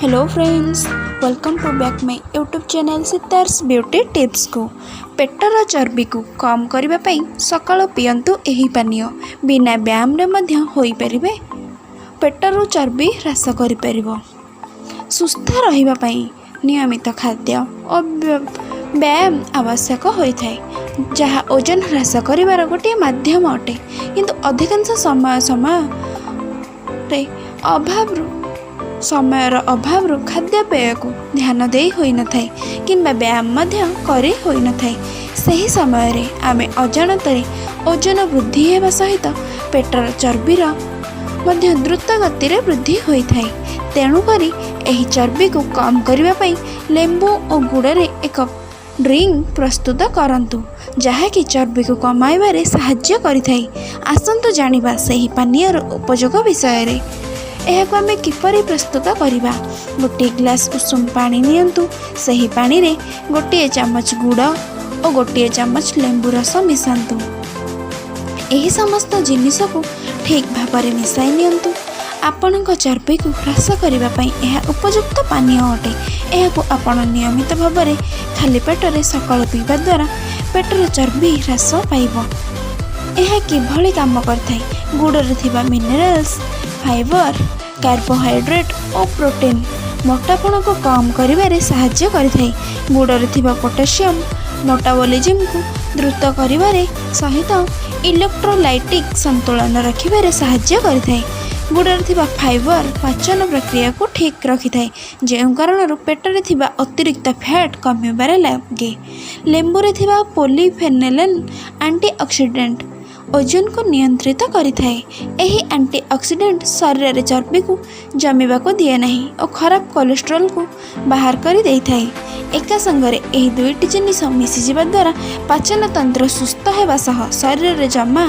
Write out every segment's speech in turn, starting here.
Hello friends, welcome to back my YouTube channel सितार्स beauty tips को। पेटर चर्बी को कम करने पाई सकाळ पियंतु एही पानीय बिना व्यायाम रे मध्य होई परिबे। पेटर चर्बी ह्रास करि परिबो। सुस्थ रहिबा पाई नियमित खाद्य और व्यायाम आवश्यक होइथाय, जहाँ ओजन ह्रास करिवार गोटे माध्यम अटे। किंतु अधिकांश समयर अभाव खाद्यपेय को ध्यान दे होई न थाए किंबा व्यायाम मध्य करी होई न थाए। सही समय रे आमे अजाणतरे ओजन वृद्धि हेबा सहित पेटर चर्बीर मध्य द्रुत गति रे वृद्धि होई थाए। तेणु करी एही चर्बी को कम करबा पई लेंबू और गुड़ रे एक ड्रिंक प्रस्तुत करंतु, जहा कि चर्बी को कमाइबारे सहाय्य करिथाई। आसंतु जानिबा सही पानीयर उपयोग विषय रे। एहाको आमे किपरि प्रस्तुत करिबा। गोटे ग्लास उषुम पानी नियंतु। सही पानी रे गोटे चमच गुड़ और गोटे चमच लेंबू रस मिसांतु। एही समस्त जिनिस को ठीक भाव मिसाई नियंतु। आपणक चर्बी को ह्रास करने पाई यह उपयुक्त पानीय अटे। एहाको आपण नियमित भाव में खाली पेटरे सकाळ पीवा द्वारा पेटर चर्बी ह्रास पाइब। यह किभली काम करथाय। गुड़रे थिबा मिनरल्स, फाइबर, कार्बोहाइड्रेट और प्रोटीन मोटापण को कम करिबारे सहाय्य करिथाय। गुड़रे थिबा पोटेशियम मेटाबॉलिज्म को द्रुत करिबारे सहित इलेक्ट्रोलाइटिक संतुलन रखिबारे सहाय्य करिथाय। गुड़रे थिबा फाइबर पाचन प्रक्रिया को ठीक रखिथाय, जेउ कारण पेटरे थिबा अतिरिक्त फैट कमिबारे लागे। लेंबूरे थिबा पॉलीफेनोलेन एंटीऑक्सीडेंट ओजन को नियंत्रित करिथाय। एही एंटीऑक्सीडेंट शरीर रे चर्बी को जमीबा को दिए नहीं और खराब कोलेस्ट्रॉल को बाहर कर देइथाय। एका संगरे एही दुईटी जिनिस मिसी जिबा द्वारा पाचन तंत्र सुस्थ हेबा सह शरीर रे जमा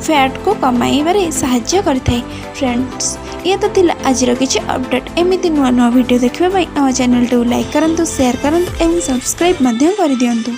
फैट को कमाइबारे सहाय्य करिथाय। फ्रेंड्स, ये तो थिला आजिर किछि अपडेट। एमिति नुआ नुआ वीडियो देखिबा पई आ चैनल टू लाइक करंतु, शेयर करंतु एवं सब्सक्राइब मध्य कर दियंतु।